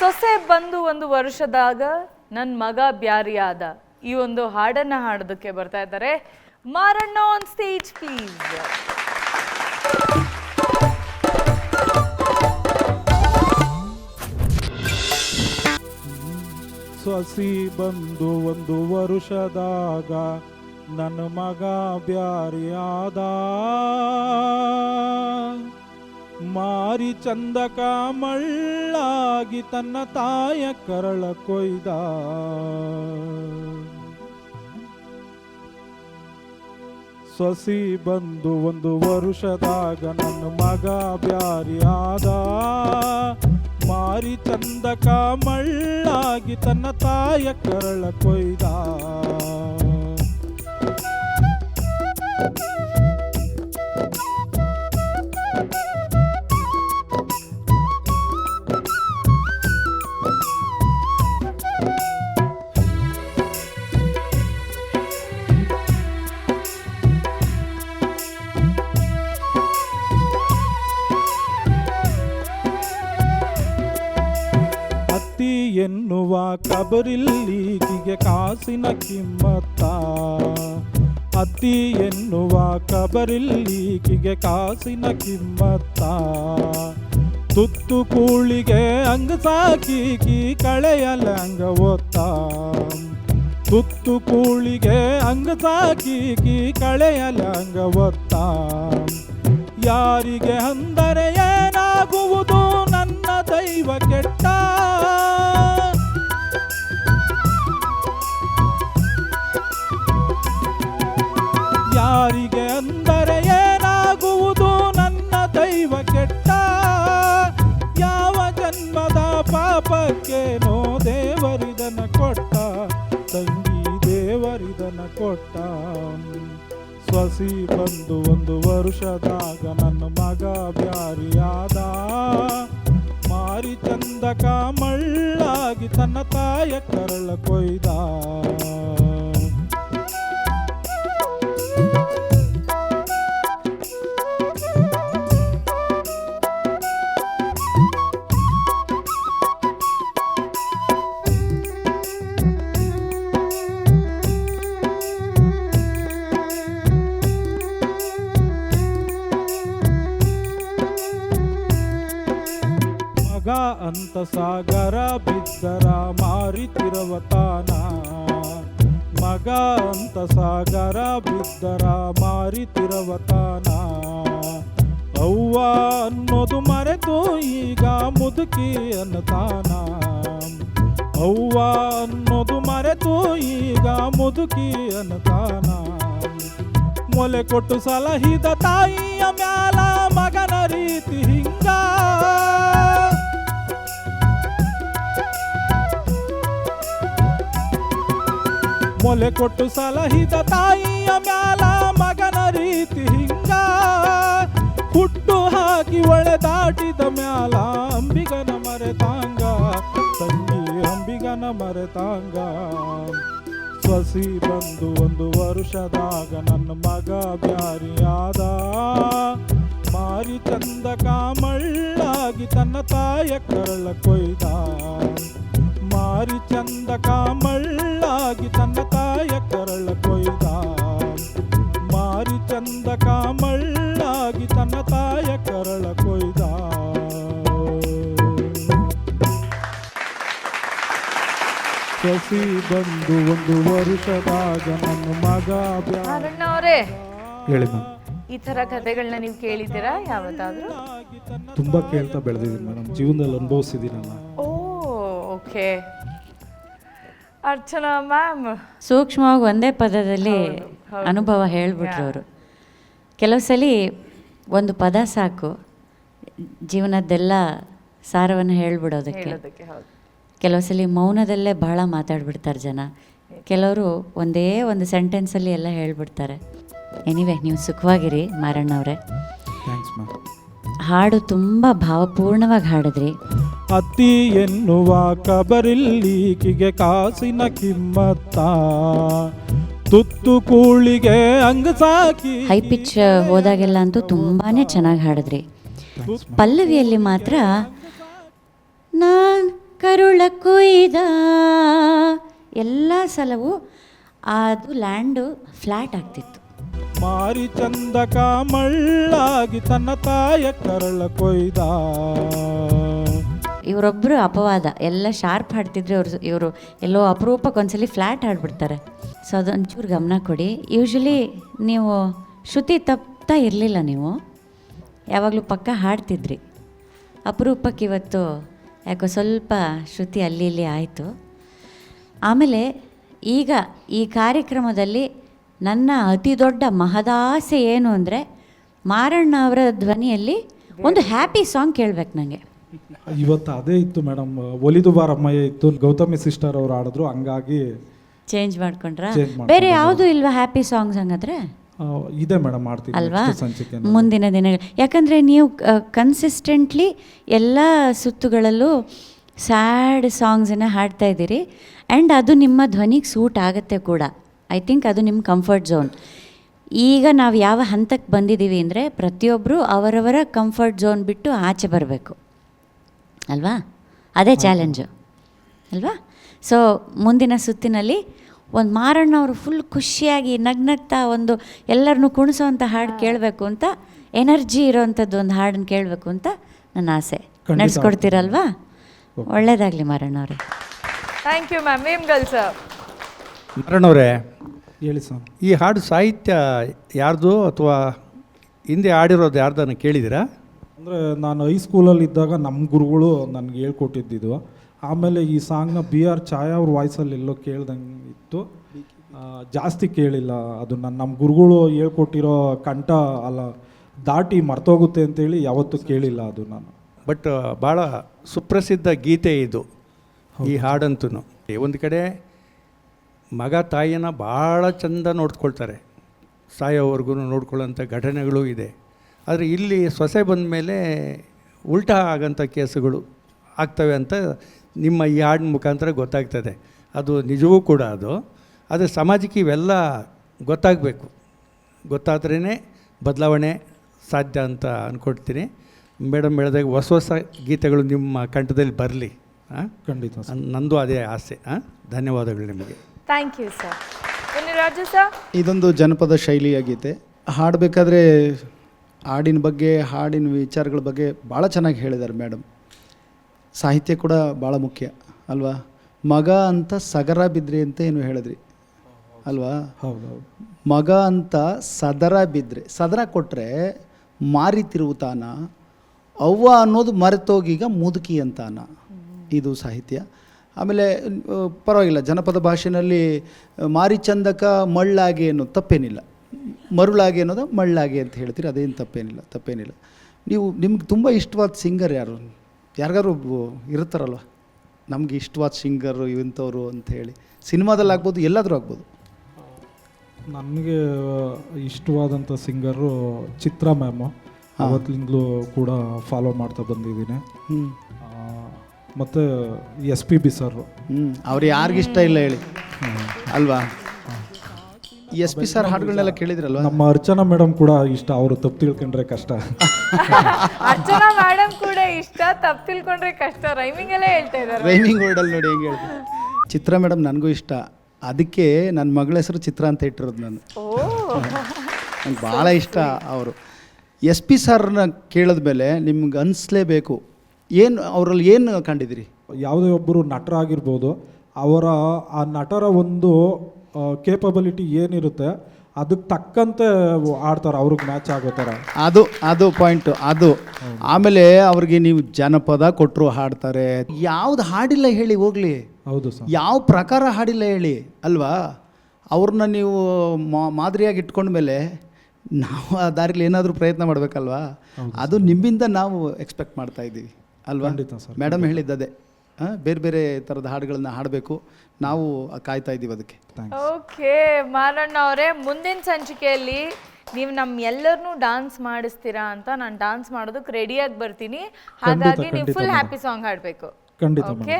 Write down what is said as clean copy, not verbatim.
ಸೊಸೆ ಬಂದು 1 ವರ್ಷದಾಗ ನನ್ನ ಮಗ ಬ್ಯಾರಿಯಾದ ಈ ಒಂದು ಹಾಡನ್ನ ಹಾಡೋದಕ್ಕೆ ಬರ್ತಾ ಇದ್ದಾರೆ ಮಾರಣ್ಣ ಆನ್ ಸ್ಟೇಜ್ ಪ್ಲೀಸ್. ಸೊಸಿ ಬಂದು 1 ವರ್ಷದಾಗ ನನ್ನ ಮಗ ಬ್ಯಾರಿಯಾದ ಮಾರಿ ಚಂದಕ ಮಳ್ಳಾಗಿ ತನ್ನ ತಾಯ ಕರಳ ಕೊಯ್ದ. ಸೊಸಿ ಬಂದು 1 ವರ್ಷದಾಗ ನನ್ನ ಮಗ ಬ್ಯಾರಿಯಾದ ಮಾರಿ ಚಂದಕ ಮಳ್ಳಾಗಿ ತನ್ನ ತಾಯ ಕರಳ ಕೊಯ್ದ. ಎನ್ನುವ ಕಬರಿಲ್ಲೀಗಿಗೆ ಕಾಸಿನ ಕಿಮ್ಮತ್ತ. ಅತ್ತಿ ಎನ್ನುವ ಕಬರಿಲ್ಲೀಗಿಗೆ ಕಾಸಿನ ಕಿಮ್ಮತ್ತ. ತುತ್ತು ಕೂಳಿಗೆ ಅಂಗ ಸಾಕೀಕಿ ಕಳೆಯಲ ಅಂಗ ಒತ್ತ. ತುತ್ತು ಕೂಳಿಗೆ ಅಂಗ ಸಾಕೀಕಿ ಕಳೆಯಲ ಅಂಗ ಒತ್ತ. ಯಾರಿಗೆ ಅಂದರೆ ಏನಾಗುವುದು ನನ್ನ ದೈವ ಕೆಟ್ಟ. ಯಾರಿಗೆ ಅಂದರೆ ಏನಾಗುವುದು ನನ್ನ ದೈವ ಕೆಟ್ಟ. ಯಾವ ಜನ್ಮದ ಪಾಪಕ್ಕೇನೋ ದೇವರಿದನ ಕೊಟ್ಟ. ತಂಗಿ ದೇವರಿದನ ಕೊಟ್ಟ. ಸೊಸಿ ಬಂದು 1 ವರ್ಷದಾಗ ನನ್ನ ಮಗ ಬ್ಯಾರಿಯಾದ ಮಾರಿ ಚಂದಕ ಮಳ್ಳಾಗಿ ತನ್ನ ತಾಯ ಕರಳ ಕೊಯ್ದ. ಮಗ ಅಂತ ಸಾಗರ ಬಿದ್ದರ ಮಾರಿತಿರವತಾನ. ಮಗ ಅಂತ ಸಾಗರ ಬಿದ್ದರ ಮಾರಿತಿರವತಾನ. ಅವ್ವ ಅನ್ನೋದು ಮರೆತು ಈಗ ಮುದುಕಿ ಅನ್ನತಾನ. ಅವ್ವ ಅನ್ನೋದು ಮರೆತು ಈಗ ಮುದುಕಿ ಅನ್ನತಾನ. ಮೊಲೆ ಕೊಟ್ಟು ಸಲಹಿದ ತಾಯಿಯ ಮ್ಯಾಲ ಮಗನ ರೀತಿ ಹಿಂಗ. ಮೊಲೆ ಕೊಟ್ಟು ಸಲಹಿದ ತಾಯಿಯ ಮ್ಯಾಲ ಮಗನ ರೀತಿ ಹಿಂಗ. ಹುಟ್ಟು ಹಾಕಿ ಒಳೆ ದಾಟಿದ ಮ್ಯಾಲ ಅಂಬಿಗನ ಮರೆತಾಂಗ. ತಂಗಿ ಅಂಬಿಗನ ಮರೆತಾಂಗ. ಸೊಸಿ ಬಂದು 1 ವರ್ಷದಾಗ ನನ್ನ ಮಗ ಬ್ಯಾರಿಯಾದ ಮಾರಿ ಚಂದಕ ಮಳ್ಳಾಗಿ ತನ್ನ ತಾಯ ಕರಳ ಕೊಯ್ದ. ಮಾರಿ ಚಂದಕ ಮಳ್ಳಾಗಿ ತನ್ನ ತಾಯ ಕರಳ ಕೊಯ್ದ. ಮಾರಿ ಚಂದಕ ಮಳ್ಳಾಗಿ ತನ್ನ ತಾಯ ಕರಳ ಕೊಯ್ದ. ಸೊಸಿ ಬಂದು 1 ವರ್ಷದಾಗ ನನ್ನ ಮಗ ಮಾರಣ್ಣ ಅವರೇ, ಹೇಳಿ ಮ್ಯಾಮ್. ಈ ತರ ಕಥೆಗಳನ್ನ ನೀವು ಕೇಳಿದ್ದೀರಾ ಯಾವತ್ತಾದ್ರೂ? ತುಂಬಾ ಕೇಳ್ತಾ ಬೆಳೆದಿದ್ದೀನಿ ಮೇಡಮ್, ಜೀವನದಲ್ಲಿ ಅನುಭವಿಸಿದ್ದೀನಲ್ಲ. ಓ ಓಕೆ. ಅರ್ಚನಾ ಮ್ಯಾಮ್ ಸೂಕ್ಷ್ಮವಾಗಿ ಒಂದೇ ಪದದಲ್ಲಿ ಅನುಭವ ಹೇಳ್ಬಿಟ್ರು ಅವರು. ಕೆಲವು ಸಲ ಒಂದು ಪದ ಸಾಕು ಜೀವನದ್ದೆಲ್ಲ ಸಾರವನ್ನು ಹೇಳ್ಬಿಡೋದಕ್ಕೆ. ಕೆಲವು ಸಲ ಮೌನದಲ್ಲೇ ಬಹಳ ಮಾತಾಡ್ಬಿಡ್ತಾರೆ ಜನ. ಕೆಲವರು ಒಂದೇ ಒಂದು ಸೆಂಟೆನ್ಸಲ್ಲಿ ಎಲ್ಲ ಹೇಳ್ಬಿಡ್ತಾರೆ. ಎನಿವೆ, ನೀವು ಸುಖವಾಗಿರಿ ಮಾರಣ್ಣವ್ರೆ. Thanks ma'am. ಹಾಡು ತುಂಬ ಭಾವಪೂರ್ಣವಾಗಿ ಹಾಡಿದ್ರಿ. ಅತ್ತಿ ಎನ್ನುವ ಕಬರಿಲ್ಲೀಕಿಗೆ ಕಾಸಿನ ಕಿಮ್ಮತ್ತ. ತುತ್ತು ಕೂಳಿಗೆ ಅಂಗ ಸಾಕಿ. ಹೈ ಪಿಚ್ ಹೋದಾಗೆಲ್ಲ ಅಂತೂ ತುಂಬಾ ಚೆನ್ನಾಗಿ ಹಾಡಿದ್ರಿ. ಪಲ್ಲವಿಯಲ್ಲಿ ಮಾತ್ರ ನಾನ್ ಕರು ಕೊಯ್ದ ಎಲ್ಲ ಸಲವೂ ಅದು ಲ್ಯಾಂಡು ಫ್ಲ್ಯಾಟ್ ಆಗ್ತಿತ್ತು. ಮಾರಿ ಚಂದಕ ಮಳ್ಳಾಗಿ ತನ್ನ ತಾಯ ಕರಳ ಕೊಯ್ದ. ಇವರೊಬ್ಬರು ಅಪವಾದ, ಎಲ್ಲ ಶಾರ್ಪ್ ಹಾಡ್ತಿದ್ರೆ ಇವರು ಎಲ್ಲೋ ಅಪರೂಪಕ್ಕೆ ಒಂದ್ಸಲಿ ಫ್ಲ್ಯಾಟ್ ಹಾಡ್ಬಿಡ್ತಾರೆ. ಸೊ ಅದೊಂಚೂರು ಗಮನ ಕೊಡಿ. ಯೂಶ್ವಲಿ ನೀವು ಶ್ರುತಿ ತಪ್ತಾ ಇರಲಿಲ್ಲ, ನೀವು ಯಾವಾಗಲೂ ಪಕ್ಕ ಹಾಡ್ತಿದ್ರಿ. ಅಪರೂಪಕ್ಕೆ ಇವತ್ತು ಯಾಕೋ ಸ್ವಲ್ಪ ಶ್ರುತಿ ಅಲ್ಲಿ ಇಲ್ಲಿ ಆಯಿತು. ಆಮೇಲೆ ಈಗ ಈ ಕಾರ್ಯಕ್ರಮದಲ್ಲಿ ನನ್ನ ಅತಿ ದೊಡ್ಡ ಮಹದಾಸೆ ಏನು ಅಂದರೆ ಮಾರಣ್ಣ ಅವರ ಧ್ವನಿಯಲ್ಲಿ ಒಂದು ಹ್ಯಾಪಿ ಸಾಂಗ್ ಕೇಳಬೇಕು ನನಗೆ. ಇವತ್ತು ಅದೇ ಇತ್ತು ಮೇಡಮ್, ಒಲಿದು ಬಾರಮ್ಮಯ್ಯ ಇತ್ತು, ಗೌತಮಿ ಸಿಸ್ಟರ್ ಅವ್ರು ಆಡಿದ್ರು, ಹಂಗಾಗಿ ಚೇಂಜ್ ಮಾಡ್ಕೊಂಡ್ರಾ? Change ಮಾಡ್ಕೊಂಡೆ. ಬೇರೆ ಯಾವುದೂ ಇಲ್ವಾ ಹ್ಯಾಪಿ ಸಾಂಗ್ಸ್ ಹಂಗಾದ್ರೆ? ಇದೆ ಮೇಡಮ್, ಮಾಡ್ತೀವಿ ಅಲ್ವಾ? next ಸಂಚಿಕೆ. ಮುಂದಿನ ದಿನಗಳು, ಯಾಕಂದರೆ ನೀವು ಕನ್ಸಿಸ್ಟೆಂಟ್ಲಿ ಎಲ್ಲ ಸುತ್ತುಗಳಲ್ಲೂ ಸ್ಯಾಡ್ ಸಾಂಗ್ಸನ್ನು ಹಾಡ್ತಾ ಇದ್ದೀರಿ. ಆ್ಯಂಡ್ ಅದು ನಿಮ್ಮ ಧ್ವನಿಗೆ ಸೂಟ್ ಆಗುತ್ತೆ ಕೂಡ. ಐ ಥಿಂಕ್ ಅದು ನಿಮ್ಮ ಕಂಫರ್ಟ್ ಝೋನ್. ಈಗ ನಾವು ಯಾವ ಹಂತಕ್ಕೆ ಬಂದಿದ್ದೀವಿ ಅಂದರೆ ಪ್ರತಿಯೊಬ್ಬರು ಅವರವರ ಕಂಫರ್ಟ್ ಝೋನ್ ಬಿಟ್ಟು ಆಚೆ ಬರಬೇಕು ಅಲ್ವಾ? ಅದೇ ಚಾಲೆಂಜು ಅಲ್ವಾ? ಸೊ ಮುಂದಿನ ಸುತ್ತಿನಲ್ಲಿ ಒಂದು ಮಾರಣ್ಣ ಅವರು ಫುಲ್ ಖುಷಿಯಾಗಿ ನಗ್ನಗ್ತಾ ಒಂದು ಎಲ್ಲರನ್ನೂ ಕುಣಿಸೋವಂಥ ಹಾಡು ಕೇಳಬೇಕು ಅಂತ, ಎನರ್ಜಿ ಇರೋವಂಥದ್ದು ಒಂದು ಹಾಡನ್ನು ಕೇಳಬೇಕು ಅಂತ ನನ್ನ ಆಸೆ. ಖಂಡಿತ. ನಡೆಸ್ಕೊಡ್ತೀರಲ್ವಾ? ಒಳ್ಳೆಯದಾಗಲಿ ಮಾರಣ್ಣ ಅವರೇ. Thank you ma'am. Vemgal sir. ಮಾರಣ್ಣವರೇ, ಹೇಳಿ ಸರ್. ಈ ಹಾಡು ಸಾಹಿತ್ಯ ಯಾರ್ದು ಅಥವಾ ಹಿಂದೆ ಆಡಿರೋದು ಯಾರ್ದನ್ನು ಕೇಳಿದ್ದೀರಾ? ಅಂದರೆ ನಾನು ಹೈಸ್ಕೂಲಲ್ಲಿ ಇದ್ದಾಗ ನಮ್ಮ ಗುರುಗಳು ನನಗೆ ಹೇಳ್ಕೊಟ್ಟಿದ್ದು. ಆಮೇಲೆ ಈ ಸಾಂಗ್ನ BR ಛಾಯಾ ಅವ್ರ ವಾಯ್ಸಲ್ಲಿ ಎಲ್ಲೋ ಕೇಳ್ದಂಗೆ ಇತ್ತು, ಜಾಸ್ತಿ ಕೇಳಿಲ್ಲ. ಅದು ನಮ್ಮ ಗುರುಗಳು ಹೇಳ್ಕೊಟ್ಟಿರೋ ಕಂಠ ಅಲ್ಲ ದಾಟಿ ಮರ್ತೋಗುತ್ತೆ ಅಂತೇಳಿ ಯಾವತ್ತೂ ಕೇಳಿಲ್ಲ ಅದು ನಾನು. ಬಟ್ ಭಾಳ ಸುಪ್ರಸಿದ್ಧ ಗೀತೆ ಇದು, ಈ ಹಾಡಂತೂ. ಒಂದು ಕಡೆ ಮಗ ತಾಯಿಯನ್ನು ಭಾಳ ಚಂದ ನೋಡ್ಕೊಳ್ತಾರೆ, ಸಾಯೋವರೆಗೂ ನೋಡ್ಕೊಳ್ಳೋಂಥ ಘಟನೆಗಳು ಇದೆ. ಆದರೆ ಇಲ್ಲಿ ಸೊಸೆ ಬಂದ ಮೇಲೆ ಉಲ್ಟಾ ಆಗೋಂಥ ಕೇಸುಗಳು ಆಗ್ತವೆ ಅಂತ ನಿಮ್ಮ ಈ ಹಾಡಿನ ಮುಖಾಂತರ ಗೊತ್ತಾಗ್ತದೆ. ಅದು ನಿಜವೂ ಕೂಡ ಅದು. ಆದರೆ ಸಮಾಜಕ್ಕೆ ಇವೆಲ್ಲ ಗೊತ್ತಾಗಬೇಕು, ಗೊತ್ತಾದ್ರೇ ಬದಲಾವಣೆ ಸಾಧ್ಯ ಅಂತ ಅಂದ್ಕೊಳ್ತೀನಿ. ಮೇಡಮ್ ಹೇಳಿದಾಗ ಹೊಸ ಹೊಸ ಗೀತೆಗಳು ನಿಮ್ಮ ಕಂಠದಲ್ಲಿ ಬರಲಿ. ಖಂಡಿತ ಸರ್. ನಂದು ಅದೇ ಆಸೆ. ಧನ್ಯವಾದಗಳು ನಿಮಗೆ. Thank you sir. Raju sir. ಇದೊಂದು ಜನಪದ ಶೈಲಿಯ ಗೀತೆ. ಹಾಡಬೇಕಾದ್ರೆ ಹಾಡಿನ ಬಗ್ಗೆ, ಹಾಡಿನ ವಿಚಾರಗಳ ಬಗ್ಗೆ ಭಾಳ ಚೆನ್ನಾಗಿ ಹೇಳಿದ್ದಾರೆ ಮೇಡಮ್. ಸಾಹಿತ್ಯ ಕೂಡ ಭಾಳ ಮುಖ್ಯ ಅಲ್ವಾ? ಮಗ ಅಂತ ಸಗರ ಬಿದ್ರಿ ಅಂತ ಏನು ಹೇಳಿದ್ರಿ ಅಲ್ವಾ? ಹೌದೌದು. ಮಗ ಅಂತ ಸದರ ಬಿದ್ದರೆ, ಸದರ ಕೊಟ್ಟರೆ ಮಾರಿ ತಿರುವುತಾನ, ಅವ್ವ ಅನ್ನೋದು ಮರೆತೋಗೀಗ ಮುದುಕಿ ಅಂತಾನ. ಇದು ಸಾಹಿತ್ಯ. ಆಮೇಲೆ ಪರವಾಗಿಲ್ಲ, ಜನಪದ ಭಾಷೆಯಲ್ಲಿ ಮಾರಿ ಚಂದಕ ಮಳ್ಳಾಗೆ ಅನ್ನೋದು ತಪ್ಪೇನಿಲ್ಲ. ಮರುಳಾಗೆ ಅನ್ನೋದು ಮಳ್ಳಾಗೆ ಅಂತ ಹೇಳ್ತೀರಿ, ಅದೇನು ತಪ್ಪೇನಿಲ್ಲ. ನೀವು ನಿಮ್ಗೆ ತುಂಬ ಇಷ್ಟವಾದ ಸಿಂಗರ್ ಯಾರು? ಯಾರಿಗಾರು ಇರ್ತಾರಲ್ವ, ನಮಗೆ ಇಷ್ಟವಾದ ಸಿಂಗರು ಇಂಥವ್ರು ಅಂತ ಹೇಳಿ. ಸಿನಿಮಾದಲ್ಲಿ ಆಗ್ಬೋದು, ಎಲ್ಲಾದರೂ ಆಗ್ಬೋದು. ನನಗೆ ಇಷ್ಟವಾದಂಥ ಸಿಂಗರು ಚಿತ್ರ ಮ್ಯಾಮು. ಅವತ್ತಿಂದಲೂ ಕೂಡ ಫಾಲೋ ಮಾಡ್ತಾ ಬಂದಿದ್ದೀನಿ. ಮತ್ತು SPB ಸರ್. ಅವ್ರು ಯಾರಿಗಿಷ್ಟ ಇಲ್ಲ ಹೇಳಿ ಅಲ್ವಾ? SP ಸರ್ ಹಾಡುಗಳನ್ನೆಲ್ಲ ಕೇಳಿದ್ರಲ್ವ? ನಮ್ಮ ಅರ್ಚನಾ ಮೇಡಮ್ ಕೂಡ ಇಷ್ಟ. ಅವರು ತಪ್ಪು ತಿಳ್ಕೊಂಡ್ರೆ ಕಷ್ಟ. ಅರ್ಚನಾ ಮೇಡಮ್ ಕೂಡ ಇಷ್ಟ, ತಪ್ಪು ತಿಳ್ಕೊಂಡ್ರೆ ಕಷ್ಟ. ರೈಮಿಂಗ್ ಎಲ್ಲ ಹೇಳ್ತಾ ಇದ್ದಾರೆ. ರೈಮಿಂಗ್ ವರ್ಡಲ್ಲಿ ನೋಡಿ ಹೆಂಗೆ ಹೇಳ್ತಾರೆ. ಚಿತ್ರ ಮೇಡಮ್ ನನಗೂ ಇಷ್ಟ, ಅದಕ್ಕೆ ನನ್ನ ಮಗಳ ಹೆಸರು ಚಿತ್ರ ಅಂತ ಇಟ್ಟಿರೋದು ನಾನು. ನಂಗೆ ಭಾಳ ಇಷ್ಟ ಅವರು. SP ಸರ್ನ ಕೇಳಿದ ಮೇಲೆ ನಿಮ್ಗೆ ಅನಿಸ್ಲೇಬೇಕು, ಏನು ಅವರಲ್ಲಿ ಏನು ಕಂಡಿದ್ದೀರಿ? ಯಾವುದೇ ಒಬ್ಬರು ನಟರಾಗಿರ್ಬೋದು, ಅವರ ಆ ನಟರ ಒಂದು ಕೇಪಬಿಲಿಟಿ ಏನಿರುತ್ತೆ ಅದಕ್ಕೆ ತಕ್ಕಂತೆ ಆಡ್ತಾರೆ, ಅವ್ರಿಗೆ ಮ್ಯಾಚ್ ಆಗೋ ಥರ. ಅದು ಪಾಯಿಂಟು ಅದು. ಆಮೇಲೆ ಅವ್ರಿಗೆ ನೀವು ಜನಪದ ಕೊಟ್ಟರು ಹಾಡ್ತಾರೆ. ಯಾವ್ದು ಹಾಡಿಲ್ಲ ಹೇಳಿ ಹೋಗಲಿ? ಹೌದು ಸರ್. ಯಾವ ಪ್ರಕಾರ ಹಾಡಿಲ್ಲ ಹೇಳಿ ಅಲ್ವಾ? ಅವ್ರನ್ನ ನೀವು ಮಾದರಿಯಾಗಿ ಇಟ್ಕೊಂಡ್ಮೇಲೆ ನಾವು ಆ ದಾರಿಲಿ ಏನಾದರೂ ಪ್ರಯತ್ನ ಮಾಡಬೇಕಲ್ವಾ? ಅದು ನಿಮ್ಮಿಂದ ನಾವು ಎಕ್ಸ್ಪೆಕ್ಟ್ ಮಾಡ್ತಾ ಇದ್ದೀವಿ ಅಲ್ವಾ? ಖಂಡಿತ ಸರ್. ಮೇಡಮ್ ಹೇಳಿದ್ದದೆ, ಬೇರೆ ಬೇರೆ ಥರದ ಹಾಡುಗಳನ್ನ ಹಾಡಬೇಕು, ನಾವು ಕಾಯ್ತಾ ಇದ್ದೀವಿ ಅದಕ್ಕೆ. ಓಕೆ ಮಾರಣ್ಣ ಅವರೇ, ಮುಂದಿನ ಸಂಚಿಕೆಯಲ್ಲಿ ನೀವು ನಮ್ಮ ಎಲ್ಲರನ್ನೂ ಡಾನ್ಸ್ ಮಾಡಿಸ್ತೀರಾ ಅಂತ ನಾನು ಡಾನ್ಸ್ ಮಾಡೋದಕ್ಕೆ ರೆಡಿಯಾಗಿ ಬರ್ತೀನಿ. ಹಾಗಾಗಿ ನೀವು ಫುಲ್ ಹ್ಯಾಪಿ ಸಾಂಗ್ ಹಾಡಬೇಕು. ಖಂಡಿತ.